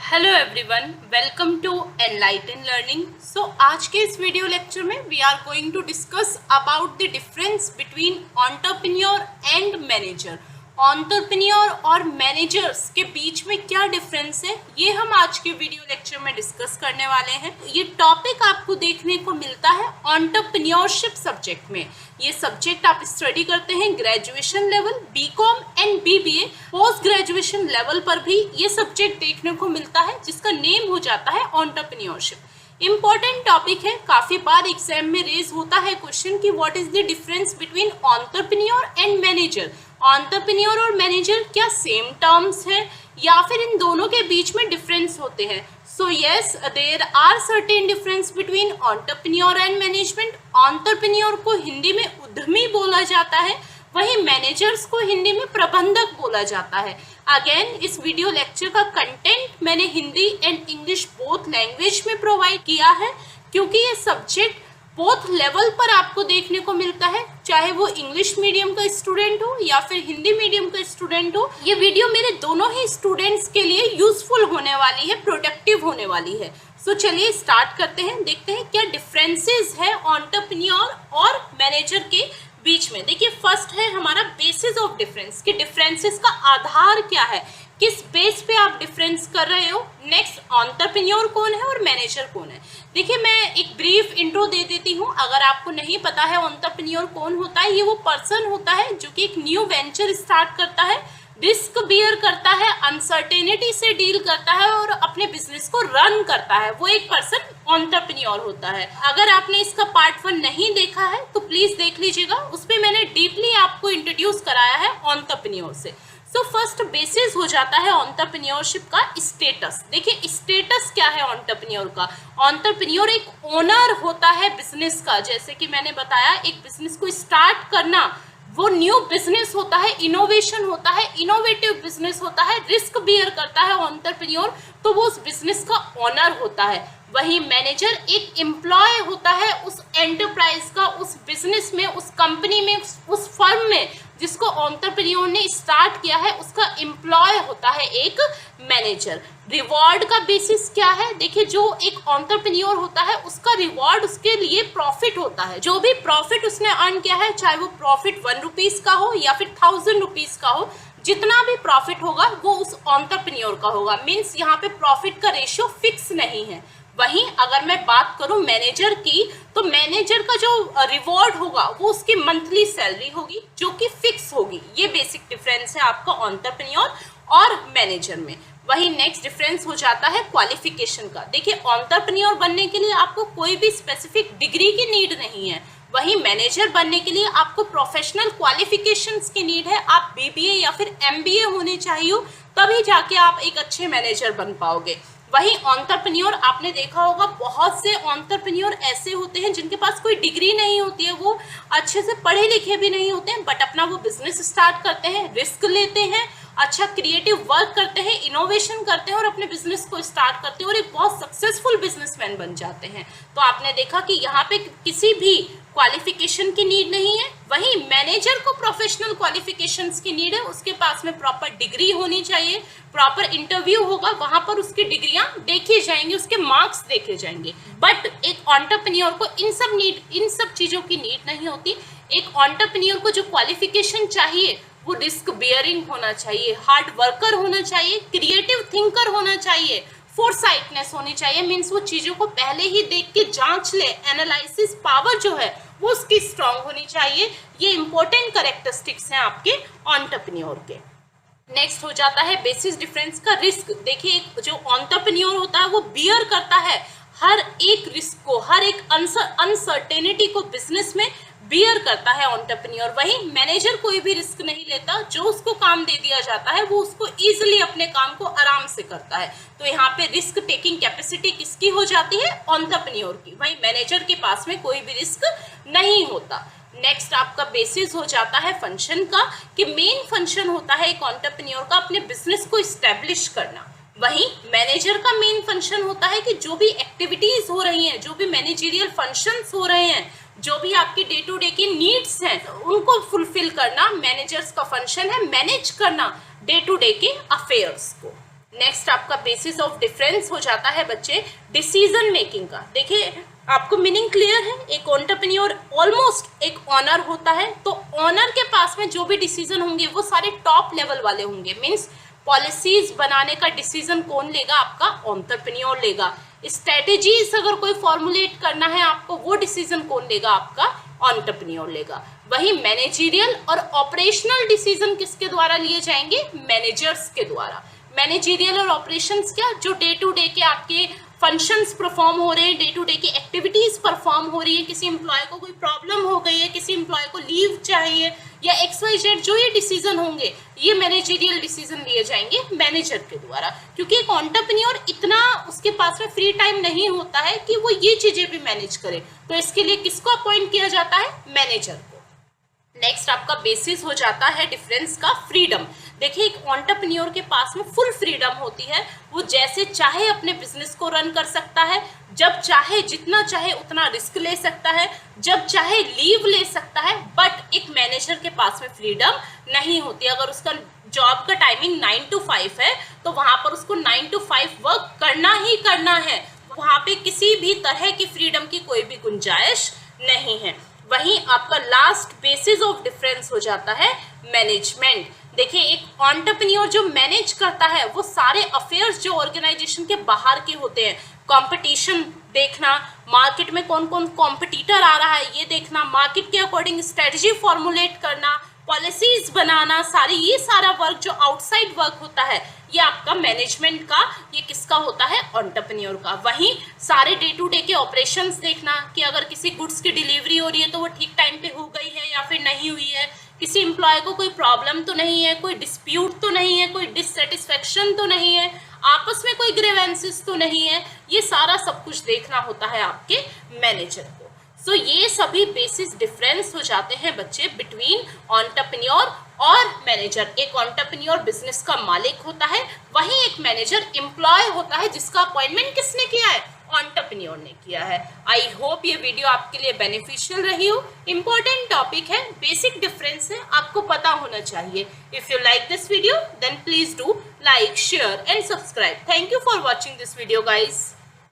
Hello everyone, welcome to Enlighten Learning. So आज के इस वीडियो लेक्चर में we are going to discuss about the difference between entrepreneur and manager. Entrepreneur और managers के बीच में क्या डिफरेंस है, ये हम आज के वीडियो लेक्चर में डिस्कस करने वाले हैं। ये टॉपिक आपको देखने को मिलता है एंटरप्रेन्योरशिप सब्जेक्ट में। ये सब्जेक्ट आप स्टडी करते हैं graduation level, BCom and BBA. Post graduation level पर भी ये सब्जेक्ट देखने को मिलता है, जिसका नेम हो जाता है एंटरप्रेन्योरशिप। इम्पॉर्टेंट टॉपिक है, काफी बार एग्जाम में रेज होता है क्वेश्चन कि what is the difference between entrepreneur and manager. Entrepreneur और मैनेजर क्या सेम टर्म्स है या फिर इन दोनों के बीच में डिफरेंस होते हैं? So yes, there are certain difference between entrepreneur and management. Entrepreneur को हिंदी में उद्यमी बोला जाता है, वहीं मैनेजर्स को हिंदी में प्रबंधक बोला जाता है। अगेन, इस वीडियो लेक्चर का कंटेंट मैंने Hindi and English both language में प्रोवाइड किया है, क्योंकि ये सब्जेक्ट बोथ लेवल पर आपको देखने को मिलता है, चाहे वो इंग्लिश मीडियम का स्टूडेंट हो या फिर हिंदी मीडियम का स्टूडेंट हो। ये वीडियो मेरे दोनों ही स्टूडेंट्स के लिए यूजफुल होने वाली है, प्रोडक्टिव होने वाली है। सो चलिए स्टार्ट करते हैं, देखते हैं क्या डिफरेंसेस है एंटरप्रेन्योर और मैनेजर के बीच में। देखिए, फर्स्ट है हमारा बेसिस ऑफ डिफरेंस, कि डिफरेंसेस का आधार क्या है, किस बेस पे आप डिफरेंस कर रहे हो। नेक्स्ट, एंटरप्रेन्योर कौन है और मैनेजर कौन है। देखिए, मैं एक ब्रीफ इंट्रो दे देती हूँ। अगर आपको नहीं पता है एंटरप्रेन्योर कौन होता है, ये वो पर्सन होता है जो कि एक न्यू वेंचर स्टार्ट करता है, रिस्क बियर करता है, अनसर्टेनिटी से डील करता है और अपने बिजनेस को रन करता है। वो एक पर्सन एंटरप्रेन्योर होता है। अगर आपने इसका पार्ट 1 नहीं देखा है तो प्लीज देख लीजिएगा, उसपे मैंने डीपली आपको इंट्रोड्यूस कराया है एंटरप्रेन्योर से। सो फर्स्ट बेसिस हो जाता है एंटरप्रेन्योरशिप का स्टेटस। देखिए, स्टेटस क्या है एंटरप्रेन्योर का। एंटरप्रेन्योर एक ओनर होता है बिजनेस का। जैसे कि मैंने बताया, एक बिजनेस को स्टार्ट करना वो न्यू बिजनेस होता है, इनोवेशन होता है, इनोवेटिव बिजनेस होता है, रिस्क बियर करता है एंटरप्रेन्योर, तो वो उस बिजनेस का ओनर होता है। वही मैनेजर एक एम्प्लॉय होता है उस एंटरप्राइज का, उस बिजनेस में, उस कंपनी में, उस फर्म में जिसको एंटरप्रेन्योर ने स्टार्ट किया है, उसका एम्प्लॉय होता है एक मैनेजर। रिवॉर्ड का बेसिस क्या है? देखिए, जो एक एंटरप्रेन्योर होता है उसका रिवॉर्ड उसके लिए प्रॉफिट होता है। जो भी प्रॉफिट उसने अर्न किया है, चाहे वो प्रॉफिट 1 रुपीज का हो या फिर 1000 रुपीज का हो, जितना भी प्रॉफिट होगा वो उस एंटरप्रेन्योर का होगा। मीन्स यहाँ पे प्रॉफिट का रेशियो फिक्स नहीं है। वहीं अगर मैं बात करूं मैनेजर की, तो मैनेजर का जो रिवॉर्ड होगा वो उसकी मंथली सैलरी होगी, जो कि फिक्स होगी। ये बेसिक डिफरेंस है आपका एंटरप्रेन्योर और मैनेजर में। वही नेक्स्ट डिफरेंस हो जाता है क्वालिफिकेशन का। देखिए, एंटरप्रेन्योर बनने के लिए आपको कोई भी स्पेसिफिक डिग्री की नीड नहीं है, वहीं मैनेजर बनने के लिए आपको प्रोफेशनल क्वालिफिकेशंस की नीड है। आप बीबीए या फिर एमबीए होने चाहिए, तभी जाके आप एक अच्छे मैनेजर बन पाओगे। वही एंटरप्रेन्योर, आपने देखा होगा बहुत से एंटरप्रेन्योर ऐसे होते हैं जिनके पास कोई डिग्री नहीं होती है, वो अच्छे से पढ़े लिखे भी नहीं होते हैं, बट अपना वो बिजनेस स्टार्ट करते हैं, रिस्क लेते हैं, अच्छा क्रिएटिव वर्क करते हैं, इनोवेशन करते हैं और अपने बिजनेस को स्टार्ट करते हैं और एक बहुत सक्सेसफुल बिजनेसमैन बन जाते हैं। तो आपने देखा कि यहाँ पे किसी भी क्वालिफिकेशन की नीड नहीं है। वहीं मैनेजर को प्रोफेशनल क्वालिफिकेशंस की नीड है, उसके पास में प्रॉपर डिग्री होनी चाहिए, प्रॉपर इंटरव्यू होगा, वहां पर उसकी डिग्रियां देखी जाएंगी, उसके मार्क्स देखे जाएंगे। बट एक एंटरप्रेन्योर को इन सब चीजों की नीड नहीं होती। एक एंटरप्रेन्योर को जो क्वालिफिकेशन चाहिए वो रिस्क बियरिंग होना चाहिए, हार्ड वर्कर होना चाहिए, क्रिएटिव थिंकर होना चाहिए, फोरसाइटनेस होनी चाहिए। मीन्स वो चीजों को पहले ही देख के जांच ले, एनालिसिस पावर जो है वो उसकी स्ट्रांग होनी चाहिए। ये इंपॉर्टेंट कैरेक्टरिस्टिक्स हैं आपके एंटरप्रेन्योर के। नेक्स्ट हो जाता है बेसिस डिफरेंस का रिस्क। देखिए, जो एंटरप्रेन्योर होता है वो बियर करता है हर एक रिस्क को, हर एक अनसर्टेनिटी को बिजनेस में बियर करता है एंटरप्रेन्योर। वही मैनेजर कोई भी रिस्क नहीं लेता, जो उसको काम दे दिया जाता है वो उसको इजीली अपने काम को आराम से करता है। तो यहाँ पे रिस्क टेकिंग कैपेसिटी किसकी हो जाती है? एंटरप्रेन्योर की। वही मैनेजर के पास में कोई भी रिस्क नहीं होता। नेक्स्ट आपका बेसिस हो जाता है फंक्शन का, कि मेन फंक्शन होता है एक एंटरप्रेन्योर का अपने बिजनेस को इस्टेब्लिश करना। वहीं मैनेजर का मेन फंक्शन होता है कि जो भी एक्टिविटीज हो रही हैं, जो भी मैनेजरियल फंक्शंस हो रहे हैं, जो भी आपकी डे टू डे की नीड्स हैं, उनको फुलफिल करना मैनेजर्स का फंक्शन है, मैनेज करना डे टू डे के अफेयर्स को। नेक्स्ट आपका बेसिस ऑफ डिफरेंस हो जाता है बच्चे डिसीजन मेकिंग का। देखिए आपको मीनिंग क्लियर है, एक एंटरप्रेन्योर ऑलमोस्ट एक ऑनर होता है, तो ऑनर के पास में जो भी डिसीजन होंगे वो सारे टॉप लेवल वाले होंगे। मीन्स पॉलिसीज बनाने का डिसीजन कौन लेगा? आपका एंटरप्रेन्योर लेगा। स्ट्रेटेजीज अगर कोई फॉर्मुलेट करना है आपको, वो डिसीजन कौन लेगा? आपका एंटरप्रेन्योर लेगा। वही मैनेजरियल और ऑपरेशनल डिसीजन किसके द्वारा लिए जाएंगे? मैनेजर्स के द्वारा। मैनेजरियल और ऑपरेशंस क्या? जो डे टू डे के आपके फंक्शंस परफॉर्म हो रहे हैं, डे टू डे की एक्टिविटीज परफॉर्म हो रही है, किसी एम्प्लॉय को कोई प्रॉब्लम हो गई है, किसी एम्प्लॉय को लीव चाहिए या XYZ, जो ये डिसीजन होंगे ये मैनेजरियल डिसीजन लिए जाएंगे मैनेजर के द्वारा। क्योंकि एक एंटरप्रेन्योर इतना उसके पास में फ्री टाइम नहीं होता है कि वो ये चीजें भी मैनेज करे, तो इसके लिए किसको अपॉइंट किया जाता है? मैनेजर को। नेक्स्ट आपका बेसिस हो जाता है डिफरेंस का फ्रीडम। देखिए एक एंटरप्रेन्योर के पास में फुल फ्रीडम होती है, वो जैसे चाहे अपने बिजनेस को रन कर सकता है, जब चाहे जितना चाहे उतना रिस्क ले सकता है, जब चाहे लीव ले सकता है। बट एक मैनेजर के पास में फ्रीडम नहीं होती। अगर उसका जॉब का टाइमिंग 9 to 5 है तो वहां पर उसको 9 to 5 वर्क करना ही करना है, वहां पे किसी भी तरह की फ्रीडम की कोई भी गुंजाइश नहीं है। वहीं आपका लास्ट बेसिस ऑफ डिफरेंस हो जाता है मैनेजमेंट। देखिए एक एंटरप्रेन्योर जो मैनेज करता है वो सारे अफेयर्स जो ऑर्गेनाइजेशन के बाहर के होते हैं, कंपटीशन देखना, मार्केट में कौन कौन कॉम्पिटिटर आ रहा है ये देखना, मार्केट के अकॉर्डिंग स्ट्रेटजी फॉर्मुलेट करना, पॉलिसीज बनाना, ये सारा वर्क जो आउटसाइड वर्क होता है ये आपका मैनेजमेंट का, ये किसका होता है? एंटरप्रेन्योर का। वहीं सारे डे टू डे के ऑपरेशंस देखना कि अगर किसी गुड्स की डिलीवरी हो रही है तो वो ठीक टाइम पे हो गई है या फिर नहीं हुई है, किसी एम्प्लॉय को कोई प्रॉब्लम तो नहीं है, कोई डिस्प्यूट तो नहीं है, कोई डिससेटिस्फेक्शन तो नहीं है, आपस में कोई ग्रीवेंसेस तो नहीं है, ये सारा सब कुछ देखना होता है आपके मैनेजर को। सो ये सभी बेसिस डिफरेंस हो जाते हैं बच्चे बिटवीन एंटरप्रेन्योर और मैनेजर। एक एंटरप्रेन्योर बिजनेस का मालिक होता है, वहीं एक मैनेजर एम्प्लॉय होता है जिसका अपॉइंटमेंट किसने किया है? एंटरप्रेन्योर ने किया है। आई होप ये वीडियो आपके लिए बेनिफिशियल रही हो। इंपॉर्टेंट टॉपिक है, बेसिक डिफरेंस है, आपको पता होना चाहिए। If you like this video then please do like, share and subscribe. Thank you for watching this video guys.